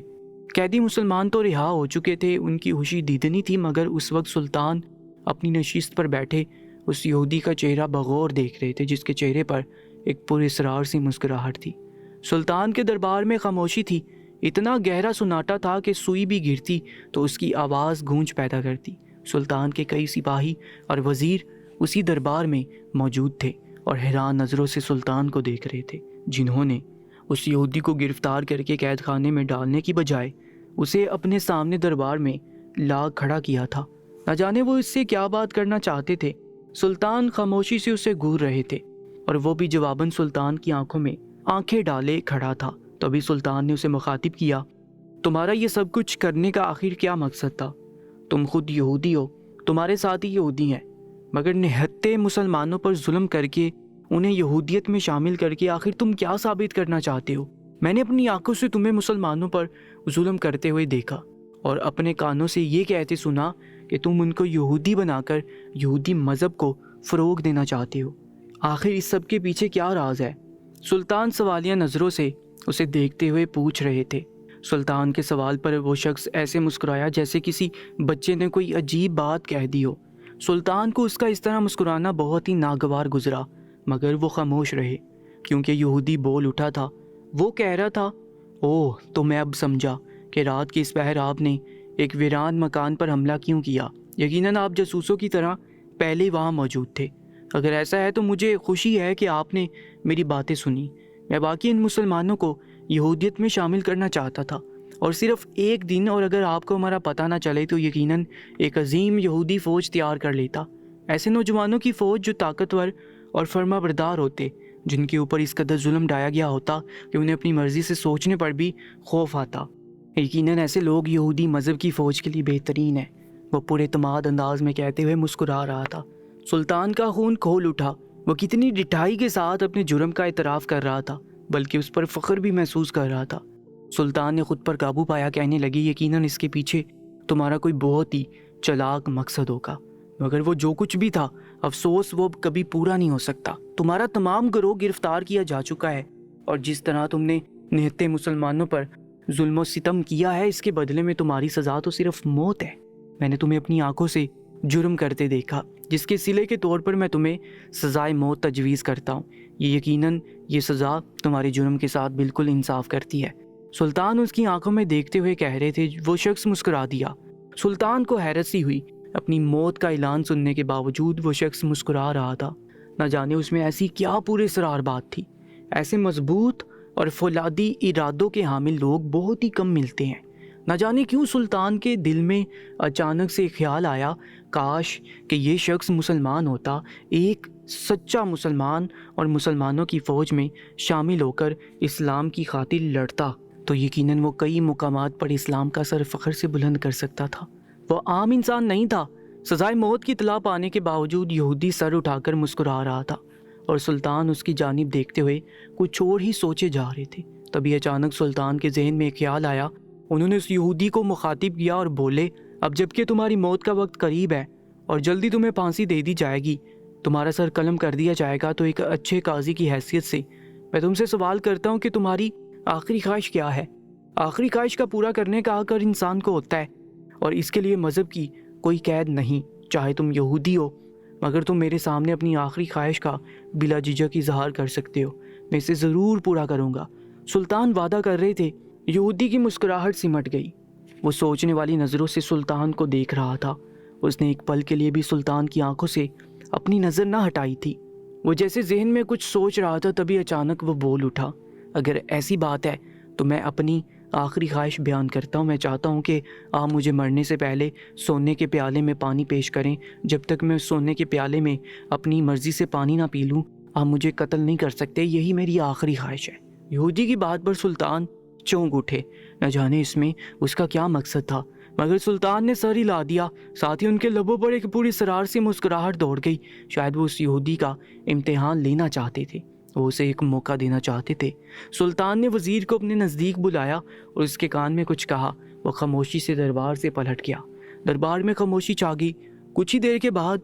قیدی مسلمان تو رہا ہو چکے تھے، ان کی خوشی دیدنی تھی، مگر اس وقت سلطان اپنی نشست پر بیٹھے اس یہودی کا چہرہ بغور دیکھ رہے تھے، جس کے چہرے پر ایک پراسرار سی مسکراہٹ تھی۔ سلطان کے دربار میں خاموشی تھی، اتنا گہرا سناٹا تھا کہ سوئی بھی گرتی تو اس کی آواز گونج پیدا کرتی۔ سلطان کے کئی سپاہی اور وزیر اسی دربار میں موجود تھے اور حیران نظروں سے سلطان کو دیکھ رہے تھے، جنہوں نے اس یہودی کو گرفتار کر کے قید خانے میں ڈالنے کی بجائے اسے اپنے سامنے دربار میں لا کھڑا کیا تھا۔ نہ جانے وہ اس سے کیا بات کرنا چاہتے تھے۔ سلطان خاموشی سے اسے گھور رہے تھے اور وہ بھی جواباً سلطان کی آنکھوں میں آنکھیں ڈالے کھڑا تھا۔ تبھی سلطان نے اسے مخاطب کیا، تمہارا یہ سب کچھ کرنے کا آخر کیا مقصد تھا؟ تم خود یہودی ہو، تمہارے ساتھی یہودی ہیں، مگر نہتے مسلمانوں پر ظلم کر کے انہیں یہودیت میں شامل کر کے آخر تم کیا ثابت کرنا چاہتے ہو؟ میں نے اپنی آنکھوں سے تمہیں مسلمانوں پر ظلم کرتے ہوئے دیکھا اور اپنے کانوں سے یہ کہتے سنا کہ تم ان کو یہودی بنا کر یہودی مذہب کو فروغ دینا چاہتے ہو۔ آخر اس سب کے پیچھے کیا راز ہے؟ سلطان سوالیہ نظروں سے اسے دیکھتے ہوئے پوچھ رہے تھے۔ سلطان کے سوال پر وہ شخص ایسے مسکرایا جیسے کسی بچے نے کوئی عجیب بات کہہ دی ہو۔ سلطان کو اس کا اس طرح مسکرانا بہت ہی ناگوار گزرا، مگر وہ خاموش رہے کیونکہ یہودی بول اٹھا تھا۔ وہ کہہ رہا تھا، اوہ تو میں اب سمجھا کہ رات کے اس پہر آپ نے ایک ویران مکان پر حملہ کیوں کیا۔ یقیناً آپ جاسوسوں کی طرح پہلے وہاں موجود تھے۔ اگر ایسا ہے تو مجھے خوشی ہے کہ آپ نے میری باتیں سنی۔ میں باقی ان مسلمانوں کو یہودیت میں شامل کرنا چاہتا تھا، اور صرف ایک دن، اور اگر آپ کو ہمارا پتہ نہ چلے تو یقیناً ایک عظیم یہودی فوج تیار کر لیتا، ایسے نوجوانوں کی فوج جو طاقتور اور فرما بردار ہوتے، جن کے اوپر اس قدر ظلم ڈایا گیا ہوتا کہ انہیں اپنی مرضی سے سوچنے پر بھی خوف آتا۔ یقیناً ایسے لوگ یہودی مذہب کی فوج کے لیے بہترین ہیں، وہ پورے اعتماد انداز میں کہتے ہوئے مسکرا رہا تھا۔ سلطان کا خون کھول اٹھا، وہ کتنی ڈٹھائی کے ساتھ اپنے جرم کا اعتراف کر رہا تھا، بلکہ اس پر فخر بھی محسوس کر رہا تھا۔ سلطان نے خود پر قابو پایا، کہنے لگی، یقیناً اس کے پیچھے تمہارا کوئی بہت ہی چلاک مقصد ہوگا، مگر وہ جو کچھ بھی تھا، افسوس وہ اب کبھی پورا نہیں ہو سکتا۔ تمہارا تمام گروہ گرفتار کیا جا چکا ہے، اور جس طرح تم نے نہتے مسلمانوں پر ظلم و ستم کیا ہے، اس کے بدلے میں تمہاری سزا تو صرف موت ہے۔ میں نے تمہیں اپنی آنکھوں سے جرم کرتے دیکھا، جس کے صلے کے طور پر میں تمہیں سزائے موت تجویز کرتا ہوں۔ یقیناً یہ سزا تمہارے جرم کے ساتھ بالکل انصاف کرتی ہے۔ سلطان اس کی آنکھوں میں دیکھتے ہوئے کہہ رہے تھے۔ وہ شخص مسکرا دیا۔ سلطان کو حیرت سی ہوئی، اپنی موت کا اعلان سننے کے باوجود وہ شخص مسکرا رہا تھا۔ نہ جانے اس میں ایسی کیا پورے اسرار بات تھی۔ ایسے مضبوط اور فولادی ارادوں کے حامل لوگ بہت ہی کم ملتے ہیں۔ نہ جانے کیوں سلطان کے دل میں اچانک سے خیال آیا، کاش کہ یہ شخص مسلمان ہوتا، ایک سچا مسلمان، اور مسلمانوں کی فوج میں شامل ہو کر اسلام کی خاطر لڑتا تو یقیناً وہ کئی مقامات پر اسلام کا سر فخر سے بلند کر سکتا تھا۔ وہ عام انسان نہیں تھا۔ سزائے موت کی اطلاع پانے کے باوجود یہودی سر اٹھا کر مسکرا رہا تھا، اور سلطان اس کی جانب دیکھتے ہوئے کچھ اور ہی سوچے جا رہے تھے۔ تبھی اچانک سلطان کے ذہن میں ایک خیال آیا۔ انہوں نے اس یہودی کو مخاطب کیا اور بولے، اب جب کہ تمہاری موت کا وقت قریب ہے اور جلدی تمہیں پھانسی دے دی جائے گی، تمہارا سر قلم کر دیا جائے گا، تو ایک اچھے قاضی کی حیثیت سے میں تم سے سوال کرتا ہوں کہ تمہاری آخری خواہش کیا ہے؟ آخری خواہش کا پورا کرنے کا حق ہر انسان کو ہوتا ہے، اور اس کے لیے مذہب کی کوئی قید نہیں، چاہے تم یہودی ہو، مگر تم میرے سامنے اپنی آخری خواہش کا بلا جھجک اظہار کر سکتے ہو، میں اسے ضرور پورا کروں گا۔ سلطان وعدہ کر رہے تھے۔ یہودی کی مسکراہٹ سمٹ گئی۔ وہ سوچنے والی نظروں سے سلطان کو دیکھ رہا تھا۔ اس نے ایک پل کے لیے بھی سلطان کی آنکھوں سے اپنی نظر نہ ہٹائی تھی۔ وہ جیسے ذہن میں کچھ سوچ رہا تھا، تبھی اچانک وہ بول اٹھا، اگر ایسی بات ہے تو میں اپنی آخری خواہش بیان کرتا ہوں، میں چاہتا ہوں کہ آپ مجھے مرنے سے پہلے سونے کے پیالے میں پانی پیش کریں۔ جب تک میں سونے کے پیالے میں اپنی مرضی سے پانی نہ پی لوں آپ مجھے قتل نہیں کر سکتے، یہی میری آخری خواہش ہے۔ یہودی کی بات پر سلطان چونک اٹھے، نہ جانے اس میں اس کا کیا مقصد تھا، مگر سلطان نے سر ہلا دیا، ساتھ ہی ان کے لبوں پر ایک پوری اسرار سے مسکراہٹ دوڑ گئی۔ شاید وہ اس یہودی کا امتحان لینا چاہتے تھے، وہ اسے ایک موقع دینا چاہتے تھے۔ سلطان نے وزیر کو اپنے نزدیک بلایا اور اس کے کان میں کچھ کہا۔ وہ خاموشی سے دربار سے پلٹ گیا۔ دربار میں خاموشی چھا گئی۔ کچھ ہی دیر کے بعد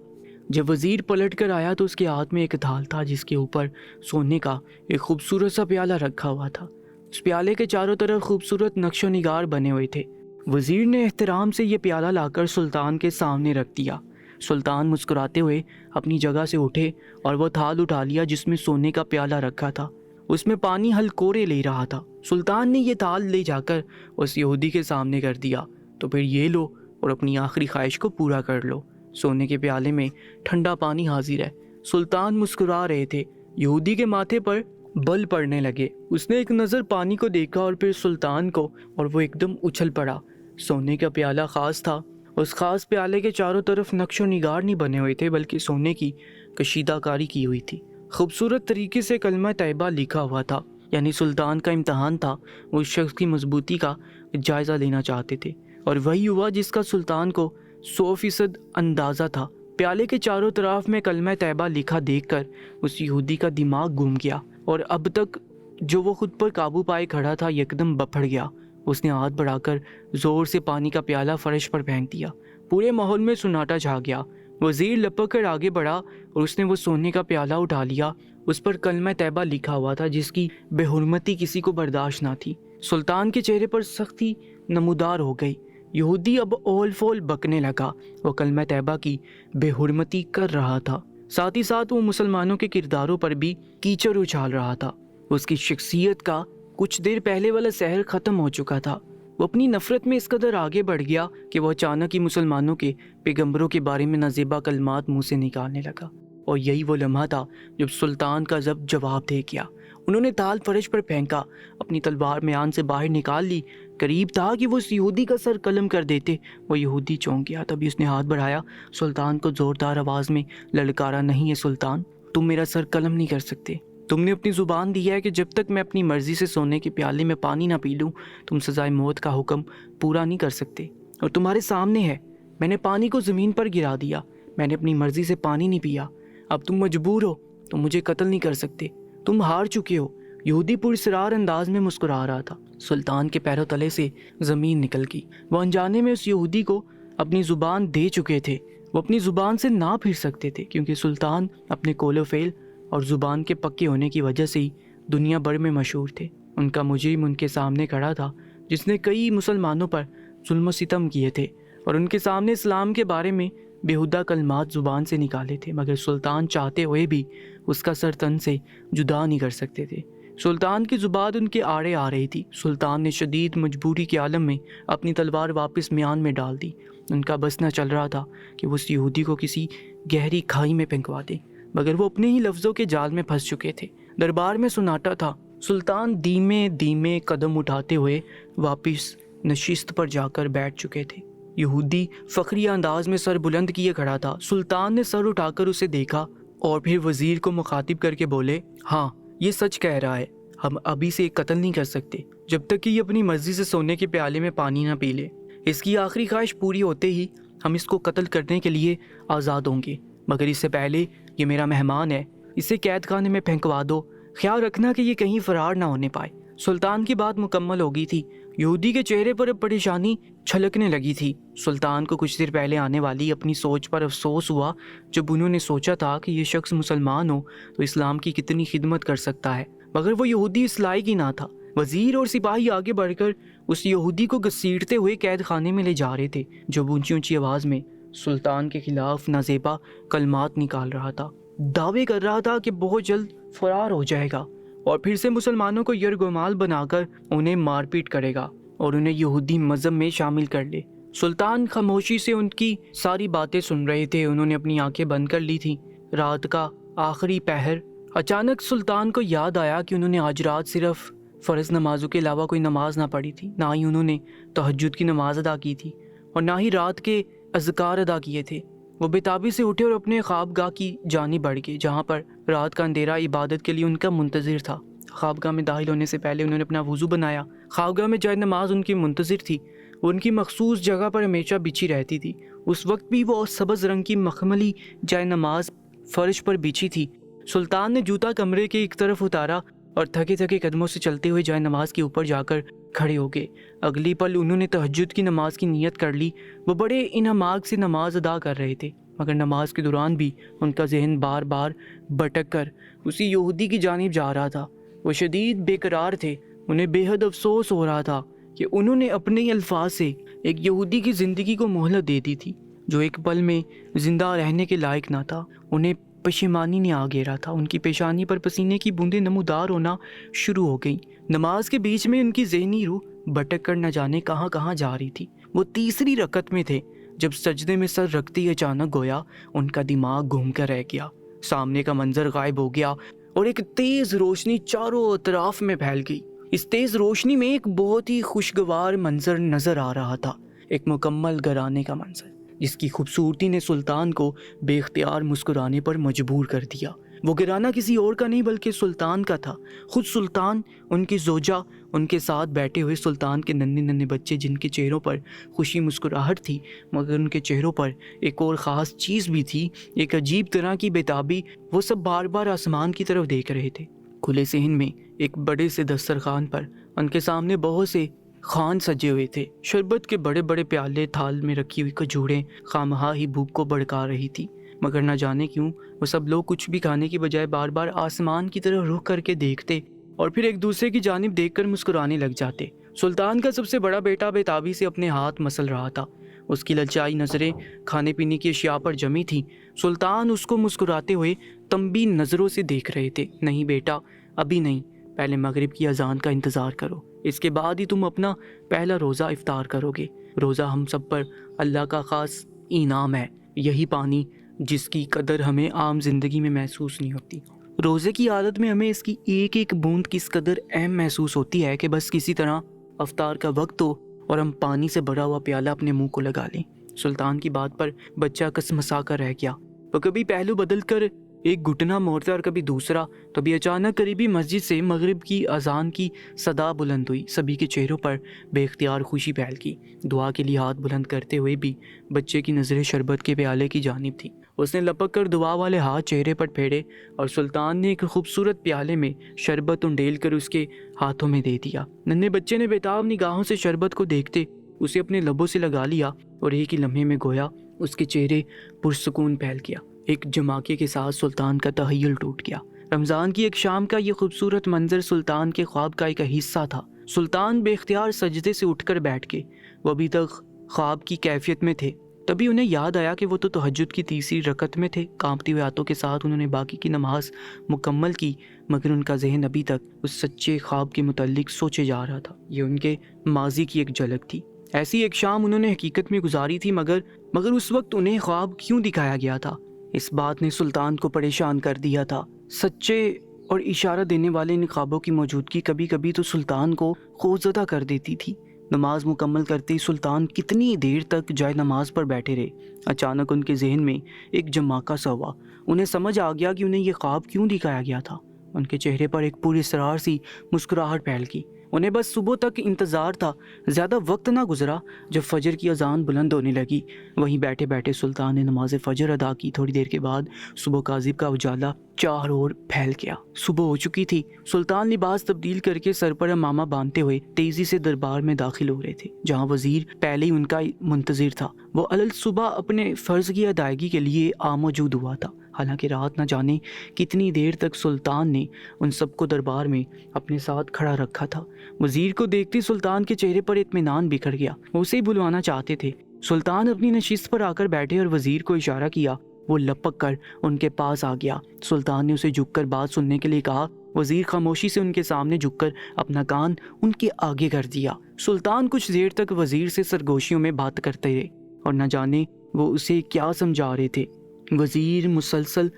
جب وزیر پلٹ کر آیا تو اس کے ہاتھ میں ایک تھال تھا جس کے اوپر سونے کا ایک خوبصورت سا پیالہ رکھا ہوا تھا۔ اس پیالے کے چاروں طرف خوبصورت نقش و نگار بنے ہوئے تھے۔ وزیر نے احترام سے یہ پیالہ لا کر سلطان کے سامنے رکھ دیا۔ سلطان مسکراتے ہوئے اپنی جگہ سے اٹھے اور وہ تھال اٹھا لیا جس میں سونے کا پیالہ رکھا تھا۔ اس میں پانی ہلکورے لے رہا تھا۔ سلطان نے یہ تھال لے جا کر اس یہودی کے سامنے کر دیا۔ تو پھر یہ لو اور اپنی آخری خواہش کو پورا کر لو، سونے کے پیالے میں ٹھنڈا پانی حاضر ہے۔ سلطان مسکرا رہے تھے۔ یہودی کے ماتھے پر بل پڑنے لگے۔ اس نے ایک نظر پانی کو دیکھا اور پھر سلطان کو، اور وہ ایک دم اچھل پڑا۔ سونے کا پیالہ خاص تھا۔ اس خاص پیالے کے چاروں طرف نقش و نگار نہیں بنے ہوئے تھے بلکہ سونے کی کشیدہ کاری کی ہوئی تھی۔ خوبصورت طریقے سے کلمہ طیبہ لکھا ہوا تھا، یعنی سلطان کا امتحان تھا۔ وہ اس شخص کی مضبوطی کا جائزہ لینا چاہتے تھے، اور وہی ہوا جس کا سلطان کو 100% اندازہ تھا۔ پیالے کے چاروں طرف میں کلمہ طیبہ لکھا دیکھ کر اس یہودی کا دماغ گم گیا، اور اب تک جو وہ خود پر قابو پائے کھڑا تھا یکدم بپھڑ گیا۔ اس نے ہاتھ بڑھا کر زور سے پانی کا پیالہ فرش پر پھینک دیا۔ پورے ماحول میں سناٹا چھا گیا۔ وزیر لپک کر آگے بڑھا اور اس نے وہ سونے کا پیالہ اٹھا لیا۔ اس پر کلمہ طیبہ لکھا ہوا تھا جس کی بے حرمتی کسی کو برداشت نہ تھی۔ سلطان کے چہرے پر سختی نمودار ہو گئی۔ یہودی اب اول فول بکنے لگا۔ وہ کلمہ طیبہ کی بے حرمتی کر رہا تھا، ساتھ ہی ساتھ وہ مسلمانوں کے کرداروں پر بھی کیچڑ اچھال رہا تھا۔ اس کی شخصیت کا کچھ دیر پہلے والا سحر ختم ہو چکا تھا۔ وہ اپنی نفرت میں اس قدر آگے بڑھ گیا کہ وہ اچانک ہی مسلمانوں کے پیغمبروں کے بارے میں نازیبا کلمات منہ سے نکالنے لگا، اور یہی وہ لمحہ تھا جب سلطان کا ضبط جواب دے گیا۔ انہوں نے تال فرش پر پھینکا، اپنی تلوار میان سے باہر نکال لی۔ قریب تھا کہ وہ اس یہودی کا سر قلم کر دیتے۔ وہ یہودی چونک گیا، تبھی اس نے ہاتھ بڑھایا، سلطان کو زوردار آواز میں للکارا، نہیں ہے سلطان، تم میرا سر قلم نہیں کر سکتے۔ تم نے اپنی زبان دی ہے کہ جب تک میں اپنی مرضی سے سونے کے پیالے میں پانی نہ پی لوں تم سزائے موت کا حکم پورا نہیں کر سکتے، اور تمہارے سامنے ہے، میں نے پانی کو زمین پر گرا دیا، میں نے اپنی مرضی سے پانی نہیں پیا، اب تم مجبور ہو، تم مجھے قتل نہیں کر سکتے، تم ہار چکے ہو۔ یہودی پراسرار انداز میں مسکرا رہا تھا۔ سلطان کے پیروں تلے سے زمین نکل گئی۔ وہ انجانے میں اس یہودی کو اپنی زبان دے چکے تھے۔ وہ اپنی زبان سے نہ پھر سکتے تھے کیونکہ سلطان اپنے قول و فعل اور زبان کے پکے ہونے کی وجہ سے ہی دنیا بھر میں مشہور تھے۔ ان کا مجرم ان کے سامنے کھڑا تھا جس نے کئی مسلمانوں پر ظلم و ستم کیے تھے اور ان کے سامنے اسلام کے بارے میں بےہودہ کلمات زبان سے نکالے تھے، مگر سلطان چاہتے ہوئے بھی اس کا سر تن سے جدا نہیں کر سکتے تھے۔ سلطان کی زبان ان کے آڑے آ رہی تھی۔ سلطان نے شدید مجبوری کے عالم میں اپنی تلوار واپس میان میں ڈال دی۔ ان کا بس نہ چل رہا تھا کہ وہ اس یہودی کو کسی گہری کھائی میں پھینکوا دیں، مگر وہ اپنے ہی لفظوں کے جال میں پھنس چکے تھے۔ دربار میں سناٹا تھا۔ سلطان دھیمے دھیمے قدم اٹھاتے ہوئے واپس نشست پر جا کر بیٹھ چکے تھے۔ یہودی فخری انداز میں سر بلند کیے کھڑا تھا۔ سلطان نے سر اٹھا کر اسے دیکھا اور پھر وزیر کو مخاطب کر کے بولے، ہاں یہ سچ کہہ رہا ہے، ہم ابھی سے قتل نہیں کر سکتے جب تک کہ یہ اپنی مرضی سے سونے کے پیالے میں پانی نہ پی لے۔ اس کی آخری خواہش پوری ہوتے ہی ہم اس کو قتل کرنے کے لیے آزاد ہوں گے، مگر اس سے پہلے یہ میرا مہمان ہے، اسے قید خانے میں پھینکوا دو، خیال رکھنا کہ یہ کہیں فرار نہ ہونے پائے۔ سلطان کی بات مکمل ہو گئی تھی۔ یہودی کے چہرے پر اب پریشانی چھلکنے لگی تھی۔ سلطان کو کچھ دیر پہلے آنے والی اپنی سوچ پر افسوس ہوا جب انہوں نے سوچا تھا کہ یہ شخص مسلمان ہو تو اسلام کی کتنی خدمت کر سکتا ہے، مگر وہ یہودی اس لائق ہی نہ تھا۔ وزیر اور سپاہی آگے بڑھ کر اس یہودی کو گھسیٹتے ہوئے قید خانے میں لے جا رہے تھے جو اونچی اونچی آواز میں سلطان کے خلاف نازیبا کلمات نکال رہا تھا، دعوے کر رہا تھا کہ بہت جلد فرار ہو جائے گا اور پھر سے مسلمانوں کو یرغمال بنا کر انہیں مار پیٹ کرے گا اور انہیں یہودی مذہب میں شامل کر لے۔ سلطان خاموشی سے ان کی ساری باتیں سن رہے تھے۔ انہوں نے اپنی آنکھیں بند کر لی تھیں۔ رات کا آخری پہر۔ اچانک سلطان کو یاد آیا کہ انہوں نے آج رات صرف فرض نمازوں کے علاوہ کوئی نماز نہ پڑھی تھی، نہ ہی انہوں نے تہجد کی نماز ادا کی تھی اور نہ ہی رات کے اذکار ادا کیے تھے۔ وہ بےتابی سے اٹھے اور اپنے خوابگاہ کی جانب بڑھ گئے، جہاں پر رات کا اندھیرا عبادت کے لیے ان کا منتظر تھا۔ خوابگاہ میں داخل ہونے سے پہلے انہوں نے اپنا وضو بنایا۔ خوابگاہ میں جائے نماز ان کی منتظر تھی، وہ ان کی مخصوص جگہ پر ہمیشہ بچھی رہتی تھی۔ اس وقت بھی وہ سبز رنگ کی مخملی جائے نماز فرش پر بچھی تھی۔ سلطان نے جوتا کمرے کے ایک طرف اتارا اور تھکے تھکے قدموں سے چلتے ہوئے جائے نماز کے اوپر جا کر کھڑے ہو گئے۔ اگلی پل انہوں نے تہجد کی نماز کی نیت کر لی۔ وہ بڑے انہماک سے نماز ادا کر رہے تھے، مگر نماز کے دوران بھی ان کا ذہن بار بار بھٹک کر اسی یہودی کی جانب جا رہا تھا۔ وہ شدید بے قرار تھے، انہیں بے حد افسوس ہو رہا تھا کہ انہوں نے اپنے ہی الفاظ سے ایک یہودی کی زندگی کو مہلت دے دی تھی جو ایک پل میں زندہ رہنے کے لائق نہ تھا۔ انہیں پشیمانی نے آ گھیرا تھا، ان کی پیشانی پر پسینے کی بوندیں نمودار ہونا شروع ہو گئیں۔ نماز کے بیچ میں ان کی ذہنی روح بھٹک کر نہ جانے کہاں کہاں جا رہی تھی۔ وہ تیسری رکعت میں تھے جب سجدے میں سر رکھتے ہی اچانک گویا ان کا دماغ گھوم کر رہ گیا۔ سامنے کا منظر غائب ہو گیا اور ایک تیز روشنی چاروں اطراف میں پھیل گئی۔ اس تیز روشنی میں ایک بہت ہی خوشگوار منظر نظر آ رہا تھا، ایک مکمل گھرانے کا منظر جس کی خوبصورتی نے سلطان کو بے اختیار مسکرانے پر مجبور کر دیا۔ وہ گھرانہ کسی اور کا نہیں بلکہ سلطان کا تھا۔ خود سلطان، ان کی زوجہ، ان کے ساتھ بیٹھے ہوئے سلطان کے ننھے ننھے بچے جن کے چہروں پر خوشی مسکراہٹ تھی، مگر ان کے چہروں پر ایک اور خاص چیز بھی تھی، ایک عجیب طرح کی بےتابی۔ وہ سب بار بار آسمان کی طرف دیکھ رہے تھے۔ کھلے صحن میں ایک بڑے سے دسترخوان پر ان کے سامنے بہت سے خوان سجے ہوئے تھے۔ شربت کے بڑے بڑے پیالے، تھال میں رکھی ہوئی کھجوریں خامخواہ ہی بھوک کو بھڑکا رہی تھی، مگر نہ جانے کیوں وہ سب لوگ کچھ بھی کھانے کی بجائے بار بار آسمان کی طرف رخ کر کے دیکھتے اور پھر ایک دوسرے کی جانب دیکھ کر مسکرانے لگ جاتے۔ سلطان کا سب سے بڑا بیٹا بےتابی سے اپنے ہاتھ مسل رہا تھا، اس کی للچائی نظریں کھانے پینے کی اشیاء پر جمی تھیں۔ سلطان اس کو مسکراتے ہوئے تنبیہ نظروں سے دیکھ رہے تھے۔ نہیں بیٹا، ابھی نہیں، پہلے مغرب کی اذان کا انتظار کرو، اس کے بعد ہی تم اپنا پہلا روزہ افطار کرو گے۔ روزہ ہم سب پر اللہ کا خاص انعام ہے، یہی پانی جس کی قدر ہمیں عام زندگی میں محسوس نہیں ہوتی۔ روزے کی عادت میں ہمیں اس کی ایک ایک بوند کس قدر اہم محسوس ہوتی ہے کہ بس کسی طرح افطار کا وقت ہو اور ہم پانی سے بھرا ہوا پیالہ اپنے منہ کو لگا لیں۔ سلطان کی بات پر بچہ کسمسا کر رہ گیا۔ وہ کبھی پہلو بدل کر ایک گھٹنا موڑتا اور کبھی دوسرا۔ تبھی اچانک قریبی مسجد سے مغرب کی اذان کی صدا بلند ہوئی۔ سبھی کے چہروں پر بے اختیار خوشی پھیل گئی۔ دعا کے لیے ہاتھ بلند کرتے ہوئے بھی بچے کی نظریں شربت کے پیالے کی جانب تھی۔ اس نے لپک کر دعا والے ہاتھ چہرے پر پھیرے اور سلطان نے ایک خوبصورت پیالے میں شربت انڈیل کر اس کے ہاتھوں میں دے دیا۔ ننھے بچے نے بےتاب نگاہوں سے شربت کو دیکھتے اسے اپنے لبوں سے لگا لیا اور ایک ہی لمحے میں گویا اس کے چہرے پرسکون پھیل گیا۔ ایک جماکے کے ساتھ سلطان کا تخیل ٹوٹ گیا۔ رمضان کی ایک شام کا یہ خوبصورت منظر سلطان کے خواب کا ایک حصہ تھا۔ سلطان بے اختیار سجدے سے اٹھ کر بیٹھ گئے۔ وہ ابھی تک خواب کی کیفیت میں تھے، تبھی انہیں یاد آیا کہ وہ تو تہجد کی تیسری رکعت میں تھے۔ کانپتے ہوئے ہاتھوں کے ساتھ انہوں نے باقی کی نماز مکمل کی، مگر ان کا ذہن ابھی تک اس سچے خواب کے متعلق سوچے جا رہا تھا۔ یہ ان کے ماضی کی ایک جھلک تھی۔ ایسی ایک شام انہوں نے حقیقت میں گزاری تھی، مگر اس وقت انہیں خواب کیوں دکھایا گیا تھا؟ اس بات نے سلطان کو پریشان کر دیا تھا۔ سچے اور اشارہ دینے والے ان خوابوں کی موجودگی کبھی کبھی تو سلطان کو خوفزدہ کر دیتی تھی۔ نماز مکمل کرتے ہی سلطان کتنی دیر تک جائے نماز پر بیٹھے رہے۔ اچانک ان کے ذہن میں ایک جماکہ سا ہوا۔ انہیں سمجھ آ گیا کہ انہیں یہ خواب کیوں دکھایا گیا تھا۔ ان کے چہرے پر ایک پوری اسرار سی مسکراہٹ پھیل گئی۔ انہیں بس صبح تک انتظار تھا۔ زیادہ وقت نہ گزرا جب فجر کی اذان بلند ہونے لگی۔ وہیں بیٹھے بیٹھے سلطان نے نماز فجر ادا کی۔ تھوڑی دیر کے بعد صبح کاذب کا اجالا چاروں اور پھیل گیا۔ صبح ہو چکی تھی۔ سلطان لباس تبدیل کر کے سر پر امامہ باندھتے ہوئے تیزی سے دربار میں داخل ہو رہے تھے، جہاں وزیر پہلے ہی ان کا منتظر تھا۔ وہ علل صبح اپنے فرض کی ادائیگی کے لیے موجود ہوا تھا، حالانکہ رات نہ جانے کتنی دیر تک سلطان نے ان سب کو دربار میں اپنے ساتھ کھڑا رکھا تھا۔ وزیر کو دیکھتے سلطان کے چہرے پر اطمینان بکھر گیا۔ وہ اسے بلوانا چاہتے تھے۔ سلطان اپنی نشست پر آ کر بیٹھے اور وزیر کو اشارہ کیا۔ وہ لپک کر ان کے پاس آ گیا۔ سلطان نے اسے جھک کر بات سننے کے لیے کہا۔ وزیر خاموشی سے ان کے سامنے جھک کر اپنا کان ان کے آگے کر دیا۔ سلطان کچھ دیر تک وزیر سے سرگوشیوں میں بات کرتے رہے اور نہ جانے وہ اسے کیا سمجھا رہے تھے۔ وزیر مسلسل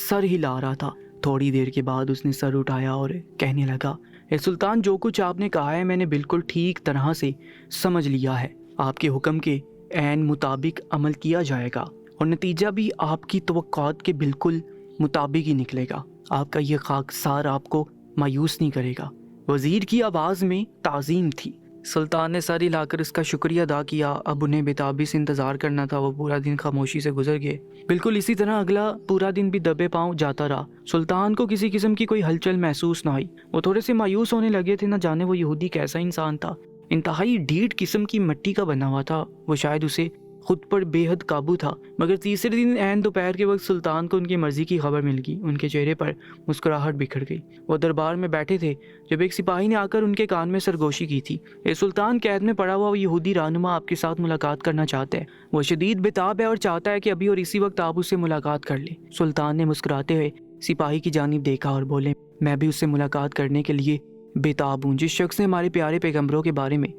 سر ہلا رہا تھا۔ تھوڑی دیر کے بعد اس نے سر اٹھایا اور کہنے لگا، اے سلطان، جو کچھ آپ نے کہا ہے میں نے بالکل ٹھیک طرح سے سمجھ لیا ہے۔ آپ کے حکم کے عین مطابق عمل کیا جائے گا اور نتیجہ بھی آپ کی توقعات کے بالکل مطابق ہی نکلے گا۔ آپ کا یہ خاکسار آپ کو مایوس نہیں کرے گا۔ وزیر کی آواز میں تعظیم تھی۔ سلطان نے سر ہلا کر اس کا شکریہ ادا کیا۔ اب انہیں بےتابی سے انتظار کرنا تھا۔ وہ پورا دن خاموشی سے گزر گئے۔ بالکل اسی طرح اگلا پورا دن بھی دبے پاؤں جاتا رہا۔ سلطان کو کسی قسم کی کوئی ہلچل محسوس نہ ہوئی۔ وہ تھوڑے سے مایوس ہونے لگے تھے، نہ جانے وہ یہودی کیسا انسان تھا۔ انتہائی ڈھیٹ قسم کی مٹی کا بنا ہوا تھا۔ وہ شاید اسے خود پر بے حد قابو تھا۔ مگر تیسرے دن عین دوپہر کے وقت سلطان کو ان کی مرضی کی خبر مل گئی۔ ان کے چہرے پر مسکراہٹ بکھر گئی۔ وہ دربار میں بیٹھے تھے جب ایک سپاہی نے آ کر ان کے کان میں سرگوشی کی تھی۔ اے سلطان، قید میں پڑا ہوا وہ یہودی رہنما آپ کے ساتھ ملاقات کرنا چاہتا ہے۔ وہ شدید بےتاب ہے اور چاہتا ہے کہ ابھی اور اسی وقت آپ اس سے ملاقات کر لیں۔ سلطان نے مسکراتے ہوئے سپاہی کی جانب دیکھا اور بولے، میں بھی اس سے ملاقات کرنے کے لیے بےتاب ہوں۔ جس شخص نے ہمارے پیارے پیغمبروں کے بارے میں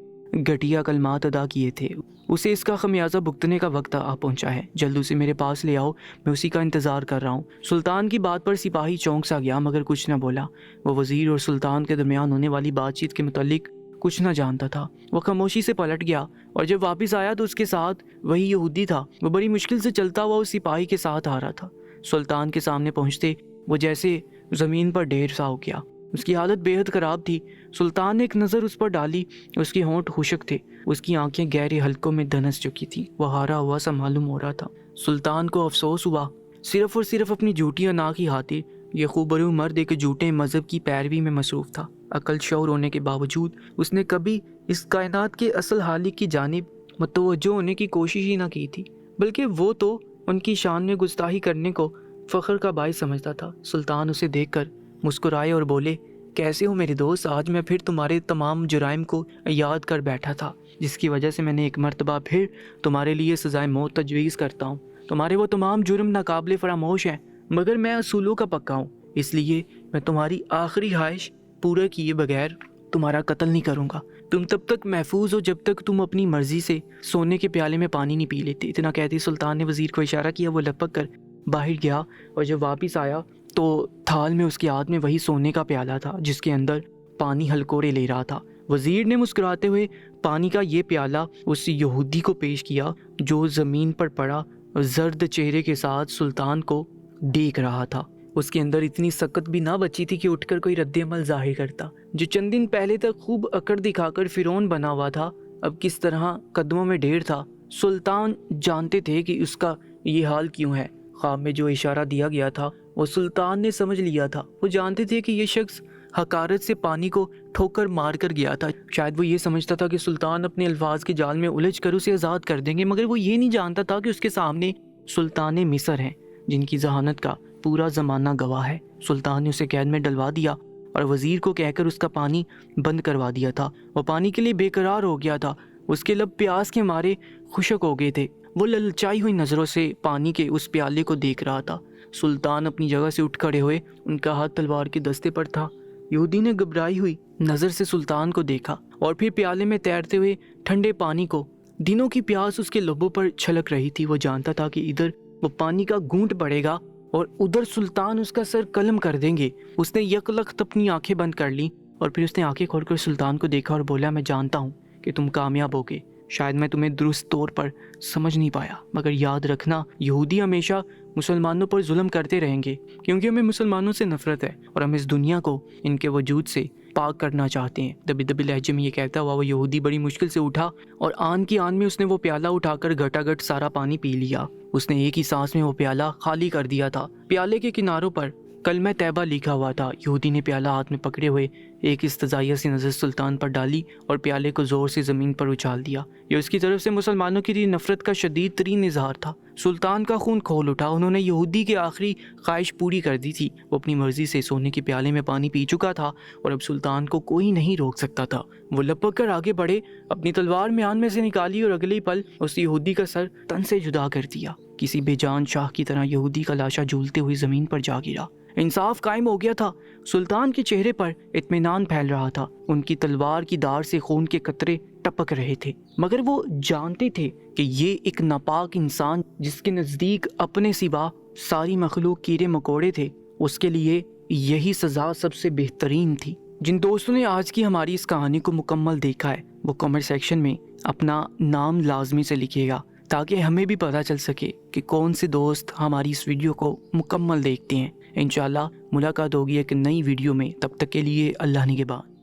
گھٹیا کلمات ادا کیے تھے، اسے اس کا خمیازہ بھگتنے کا وقت آ پہنچا ہے۔ جلد اسے میرے پاس لے آؤ، میں اسی کا انتظار کر رہا ہوں۔ سلطان کی بات پر سپاہی چونک سا گیا مگر کچھ نہ بولا۔ وہ وزیر اور سلطان کے درمیان ہونے والی بات چیت کے متعلق کچھ نہ جانتا تھا۔ وہ خاموشی سے پلٹ گیا اور جب واپس آیا تو اس کے ساتھ وہی یہودی تھا۔ وہ بڑی مشکل سے چلتا ہوا اس سپاہی کے ساتھ آ رہا تھا۔ سلطان کے سامنے پہنچتے وہ جیسے زمین پر ڈھیر سا ہو گیا۔ اس کی حالت بے حد خراب تھی۔ سلطان نے ایک نظر اس پر ڈالی۔ اس کے ہونٹ خشک تھے، اس کی آنکھیں گہرے حلقوں میں دھنس چکی تھی۔ وہ ہارا ہوا سا معلوم ہو رہا تھا۔ سلطان کو افسوس ہوا، صرف اور صرف اپنی جھوٹی انا کی خاطر۔ یہ خوبرو مرد ایک جھوٹے مذہب کی پیروی میں مصروف تھا۔ عقل شعور ہونے کے باوجود اس نے کبھی اس کائنات کے اصل خالق کی جانب متوجہ ہونے کی کوشش ہی نہ کی تھی، بلکہ وہ تو ان کی شان میں گستاخی کرنے کو فخر کا باعث سمجھتا تھا۔ سلطان اسے دیکھ کر مسکرائے اور بولے، کیسے ہو میرے دوست؟ آج میں پھر تمہارے تمام جرائم کو یاد کر بیٹھا تھا، جس کی وجہ سے میں نے ایک مرتبہ پھر تمہارے لیے سزائے موت تجویز کرتا ہوں۔ تمہارے وہ تمام جرم ناقابل فراموش ہیں، مگر میں اصولوں کا پکا ہوں، اس لیے میں تمہاری آخری خواہش پورا کیے بغیر تمہارا قتل نہیں کروں گا۔ تم تب تک محفوظ ہو جب تک تم اپنی مرضی سے سونے کے پیالے میں پانی نہیں پی لیتے۔ اتنا کہتے سلطان نے وزیر کو اشارہ کیا۔ وہ لپک کر باہر گیا اور جب واپس آیا تو تھال میں اس کے ہاتھ میں وہی سونے کا پیالہ تھا جس کے اندر پانی ہلکورے لے رہا تھا۔ وزیر نے مسکراتے ہوئے پانی کا یہ پیالہ اس یہودی کو پیش کیا جو زمین پر پڑا زرد چہرے کے ساتھ سلطان کو دیکھ رہا تھا۔ اس کے اندر اتنی سکت بھی نہ بچی تھی کہ اٹھ کر کوئی رد عمل ظاہر کرتا۔ جو چند دن پہلے تک خوب اکڑ دکھا کر فرعون بنا ہوا تھا، اب کس طرح قدموں میں ڈھیر تھا۔ سلطان جانتے تھے کہ اس کا یہ حال کیوں ہے۔ خواب میں جو اشارہ دیا گیا تھا وہ سلطان نے سمجھ لیا تھا۔ وہ جانتے تھے کہ یہ شخص حقارت سے پانی کو ٹھوکر مار کر گیا تھا۔ شاید وہ یہ سمجھتا تھا کہ سلطان اپنے الفاظ کے جال میں الجھ کر اسے آزاد کر دیں گے، مگر وہ یہ نہیں جانتا تھا کہ اس کے سامنے سلطان مصر ہیں جن کی ذہانت کا پورا زمانہ گواہ ہے۔ سلطان نے اسے قید میں ڈلوا دیا اور وزیر کو کہہ کر اس کا پانی بند کروا دیا تھا۔ وہ پانی کے لیے بے قرار ہو گیا تھا۔ اس کے لب پیاس کے مارے خشک ہو گئے تھے۔ وہ للچائی ہوئی نظروں سے پانی کے اس پیالے کو دیکھ رہا تھا۔ سلطان اپنی جگہ سے اٹھ کھڑے ہوئے، ان کا ہاتھ تلوار کے دستے پر تھا۔ یہودی نے گھبرائی ہوئی نظر سے سلطان کو دیکھا اور پھر پیالے میں تیرتے ہوئے ٹھنڈے پانی کو۔ دنوں کی پیاس اس کے لبوں پر چھلک رہی تھی۔ وہ جانتا تھا کہ ادھر وہ پانی کا گھونٹ پڑے گا اور ادھر سلطان اس کا سر قلم کر دیں گے۔ اس نے یک لخت اپنی آنکھیں بند کر لیں اور پھر اس نے آنکھیں کھول کر سلطان کو دیکھا اور بولا، میں جانتا ہوں کہ تم کامیاب ہوگے۔ شاید میں تمہیں درست طور پر سمجھ نہیں پایا، مگر یاد رکھنا یہودی ہمیشہ مسلمانوں پر ظلم کرتے رہیں گے، کیونکہ ہمیں مسلمانوں سے نفرت ہے اور ہم اس دنیا کو ان کے وجود سے پاک کرنا چاہتے ہیں۔ دبی دبی لہجے میں یہ کہتا ہوا وہ یہودی بڑی مشکل سے اٹھا اور آن کی آن میں اس نے وہ پیالہ اٹھا کر گھٹا گھٹ سارا پانی پی لیا۔ اس نے ایک ہی سانس میں وہ پیالہ خالی کر دیا تھا۔ پیالے کے کناروں پر کلمہ طیبہ لکھا ہوا تھا۔ یہودی نے پیالہ ہاتھ میں پکڑے ہوئے ایک استضائیہ سی نظر سلطان پر ڈالی اور پیالے کو زور سے زمین پر اچھال دیا۔ یہ اس کی طرف سے مسلمانوں کی نفرت کا شدید ترین اظہار تھا۔ سلطان کا خون کھول اٹھا۔ انہوں نے یہودی کی آخری خواہش پوری کر دی تھی۔ وہ اپنی مرضی سے سونے کے پیالے میں پانی پی چکا تھا اور اب سلطان کو کوئی نہیں روک سکتا تھا۔ وہ لپک کر آگے بڑھے، اپنی تلوار میان میں سے نکالی اور اگلے پل اس یہودی کا سر تن سے جدا کر دیا۔ کسی بے جان شاہ کی طرح یہودی کا لاشا جھولتے ہوئی زمین پر جا گرا۔ انصاف قائم ہو گیا تھا۔ سلطان کے چہرے پر اطمینان پھیل رہا تھا۔ ان کی تلوار کی دھار سے خون کے قطرے ٹپک رہے تھے، مگر وہ جانتے تھے کہ یہ ایک ناپاک انسان جس کے نزدیک اپنے سوا ساری مخلوق کیڑے مکوڑے تھے، اس کے لیے یہی سزا سب سے بہترین تھی۔ جن دوستوں نے آج کی ہماری اس کہانی کو مکمل دیکھا ہے وہ کمنٹ سیکشن میں اپنا نام لازمی سے لکھیے گا تاکہ ہمیں بھی پتہ چل سکے کہ کون سے دوست ہماری اس ویڈیو کو مکمل دیکھتے ہیں۔ انشاءاللہ ملاقات ہوگی ایک نئی ویڈیو میں، تب تک کے لیے اللہ نگہبان۔